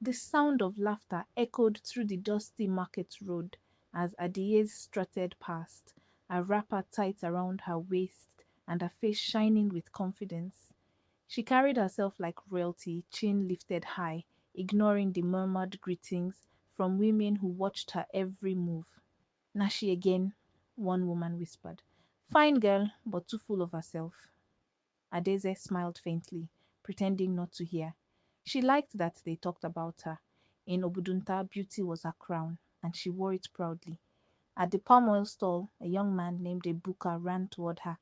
The sound of laughter echoed through the dusty market road as Adaeze strutted past, a wrapper tight around her waist and her face shining with confidence. She carried herself like royalty, chin lifted high, ignoring the murmured greetings from women who watched her every move. Nashi again, one woman whispered. Fine girl, but too full of herself. Adaeze smiled faintly, pretending not to hear. She liked that they talked about her. In Obudu-Nta, beauty was her crown, and she wore it proudly. At the palm oil stall, a young man named Ebuka ran toward her,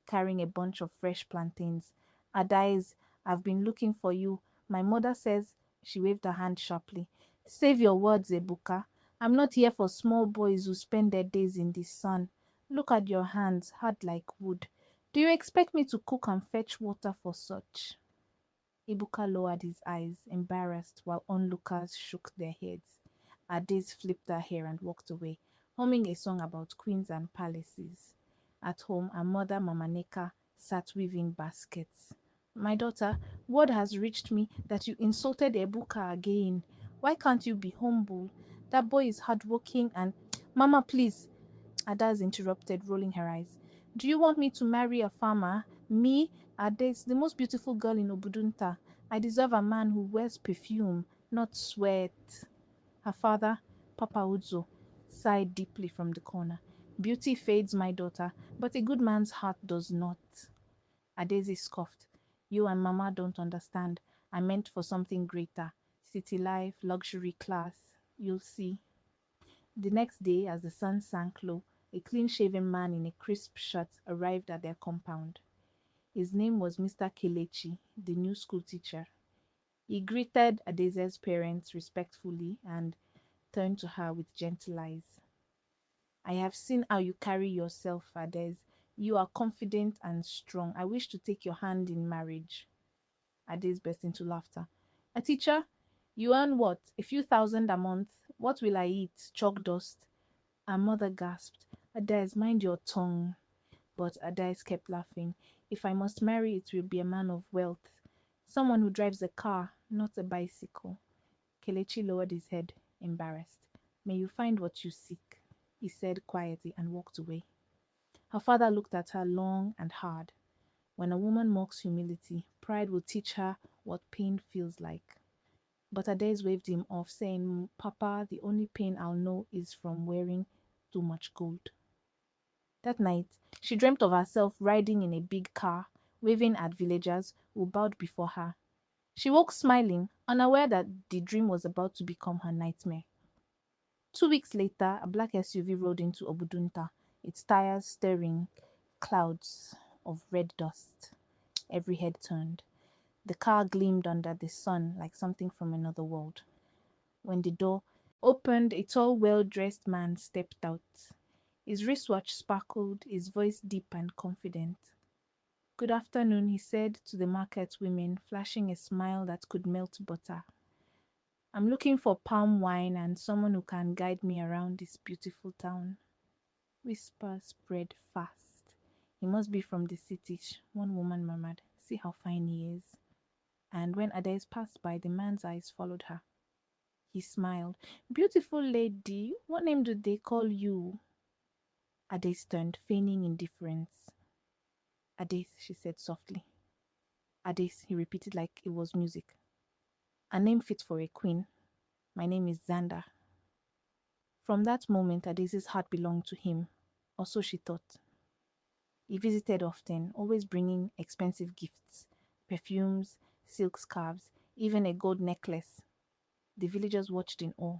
carrying a bunch of fresh plantains. Adaeze, I've been looking for you. My mother says, she waved her hand sharply. Save your words, Ebuka. I'm not here for small boys who spend their days in the sun. Look at your hands, hard like wood. Do you expect me to cook and fetch water for such? Ibuka lowered his eyes, embarrassed, while onlookers shook their heads. Adaeze flipped her hair and walked away, humming a song about queens and palaces. At home, her mother, Mama Neka, sat weaving baskets. My daughter, word has reached me that you insulted Ebuka again. Why can't you be humble? That boy is hardworking and... Mama, please, Adaeze interrupted, rolling her eyes. Do you want me to marry a farmer? Me, Adaeze, the most beautiful girl in Obudu-Nta. I deserve a man who wears perfume, not sweat. Her father, Papa Uzo, sighed deeply from the corner. Beauty fades, my daughter, but a good man's heart does not. Adaeze scoffed. You and Mama don't understand. I meant for something greater. City life, luxury class. You'll see. The next day, as the sun sank low, a clean-shaven man in a crisp shirt arrived at their compound. His name was Mr. Kelechi, the new school teacher. He greeted Adaeze's parents respectfully and turned to her with gentle eyes. I have seen how you carry yourself, Adaeze. You are confident and strong. I wish to take your hand in marriage. Adaeze burst into laughter. A teacher? You earn what? A few thousand a month? What will I eat? Chalk dust? Her mother gasped. Adaeze, mind your tongue. But Adaeze kept laughing. If I must marry, it will be a man of wealth. Someone who drives a car, not a bicycle. Kelechi lowered his head, embarrassed. May you find what you seek, he said quietly and walked away. Her father looked at her long and hard. When a woman mocks humility, pride will teach her what pain feels like. But Adaeze waved him off, saying, Papa, the only pain I'll know is from wearing too much gold. That night, she dreamt of herself riding in a big car, waving at villagers who bowed before her. She woke smiling, unaware that the dream was about to become her nightmare. 2 weeks later, a black SUV rolled into Obudu-Nta, its tires stirring clouds of red dust. Every head turned. The car gleamed under the sun like something from another world. When the door opened, a tall, well-dressed man stepped out. His wristwatch sparkled, his voice deep and confident. Good afternoon, he said to the market women, flashing a smile that could melt butter. I'm looking for palm wine and someone who can guide me around this beautiful town. Whispers spread fast. He must be from the city, one woman murmured. See how fine he is. And when Adaeze passed by, the man's eyes followed her. He smiled. Beautiful lady, what name do they call you? Adaeze turned, feigning indifference. Adaeze, she said softly. Adaeze, he repeated like it was music. A name fit for a queen. My name is Xander. From that moment, Adaeze's heart belonged to him, or so she thought. He visited often, always bringing expensive gifts, perfumes, silk scarves, even a gold necklace. The villagers watched in awe.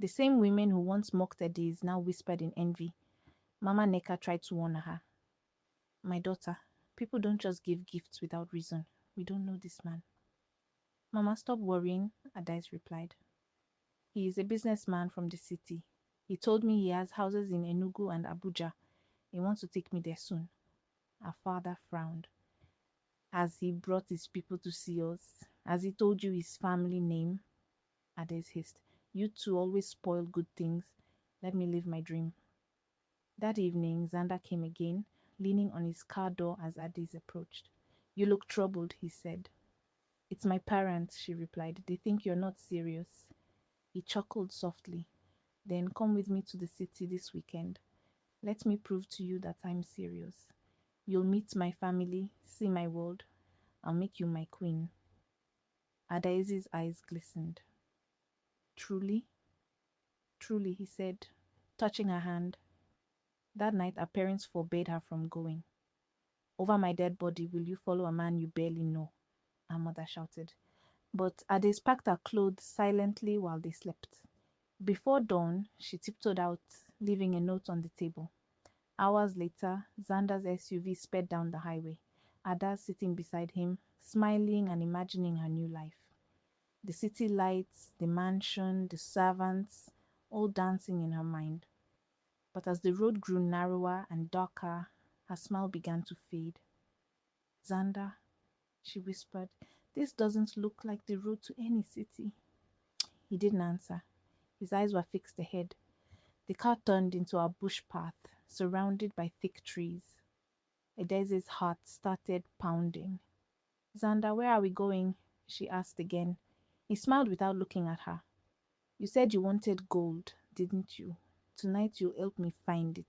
The same women who once mocked Adaeze now whispered in envy. Mama Neka tried to warn her. My daughter, people don't just give gifts without reason. We don't know this man. Mama, stop worrying, Adaeze replied. He is a businessman from the city. He told me he has houses in Enugu and Abuja. He wants to take me there soon. Her father frowned. Has he brought his people to see us? Has he told you his family name? Adaeze hissed. You two always spoil good things. Let me live my dream. That evening, Xander came again, leaning on his car door as Adaeze approached. You look troubled, he said. It's my parents, she replied. They think you're not serious. He chuckled softly. Then come with me to the city this weekend. Let me prove to you that I'm serious. You'll meet my family, see my world. I'll make you my queen. Adaeze's eyes glistened. Truly? Truly, he said, touching her hand. That night, her parents forbade her from going. Over my dead body, will you follow a man you barely know? Her mother shouted. But Adaeze packed her clothes silently while they slept. Before dawn, she tiptoed out, leaving a note on the table. Hours later, Xander's SUV sped down the highway, Ada sitting beside him, smiling and imagining her new life. The city lights, the mansion, the servants, all dancing in her mind. But as the road grew narrower and darker, her smile began to fade. Xander, she whispered, this doesn't look like the road to any city. He didn't answer. His eyes were fixed ahead. The car turned into a bush path, surrounded by thick trees. Adaeze's heart started pounding. Xander, where are we going? She asked again. He smiled without looking at her. You said you wanted gold, didn't you? Tonight you'll help me find it.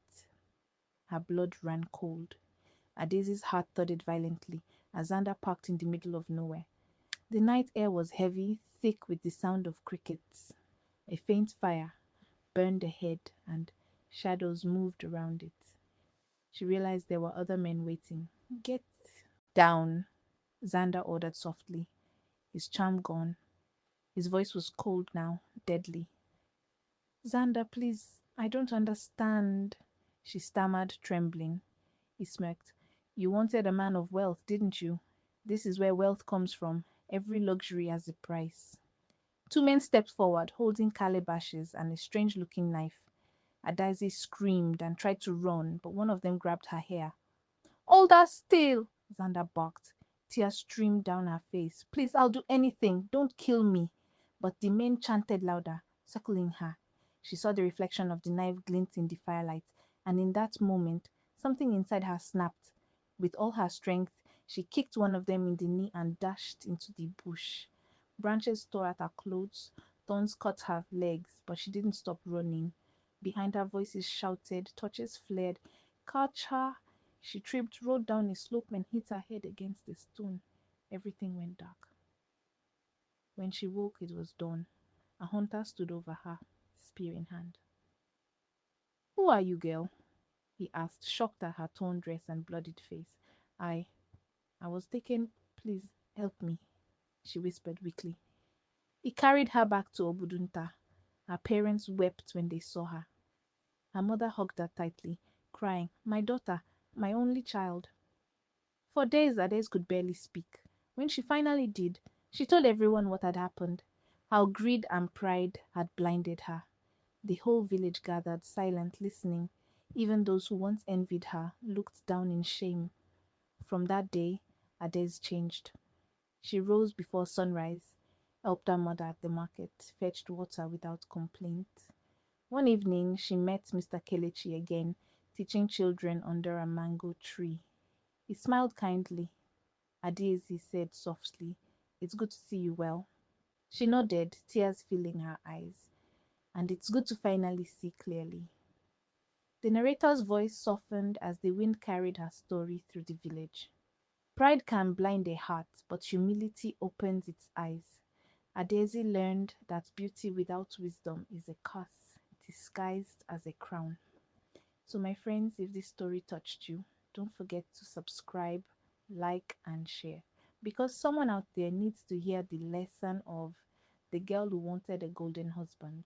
Her blood ran cold. Adaeze's heart thudded violently as Xander parked in the middle of nowhere. The night air was heavy, thick with the sound of crickets. A faint fire burned ahead and shadows moved around it. She realized there were other men waiting. Get down, Xander ordered softly, his charm gone. His voice was cold now, deadly. Xander, please, I don't understand, she stammered, trembling. He smirked. You wanted a man of wealth, didn't you? This is where wealth comes from. Every luxury has a price. Two men stepped forward, holding calabashes and a strange-looking knife. Adaeze screamed and tried to run, but one of them grabbed her hair. Hold her still, Xander barked. Tears streamed down her face. Please, I'll do anything. Don't kill me. But the men chanted louder, circling her. She saw the reflection of the knife glint in the firelight, and in that moment, something inside her snapped. With all her strength, she kicked one of them in the knee and dashed into the bush. Branches tore at her clothes, thorns cut her legs, but she didn't stop running. Behind her, voices shouted, torches flared. Catch her! She tripped, rolled down a slope, and hit her head against a stone. Everything went dark. When she woke, it was dawn. A hunter stood over her, spear in hand. Who are you, girl? He asked, shocked at her torn dress and bloodied face. I was taken. Please, help me, she whispered weakly. He carried her back to Obudu-Nta. Her parents wept when they saw her. Her mother hugged her tightly, crying, my daughter, my only child. For days, Adaeze could barely speak. When she finally did, she told everyone what had happened, how greed and pride had blinded her. The whole village gathered, silent, listening. Even those who once envied her looked down in shame. From that day, Adaeze changed. She rose before sunrise, helped her mother at the market, fetched water without complaint. One evening, she met Mr. Kelechi again, teaching children under a mango tree. He smiled kindly. Adaeze said softly, it's good to see you well. She nodded, tears filling her eyes. And it's good to finally see clearly. The narrator's voice softened as the wind carried her story through the village. Pride can blind a heart, but humility opens its eyes. Adaeze learned that beauty without wisdom is a curse, disguised as a crown. So my friends, if this story touched you, don't forget to subscribe, like, and share. Because someone out there needs to hear the lesson of the girl who wanted a golden husband.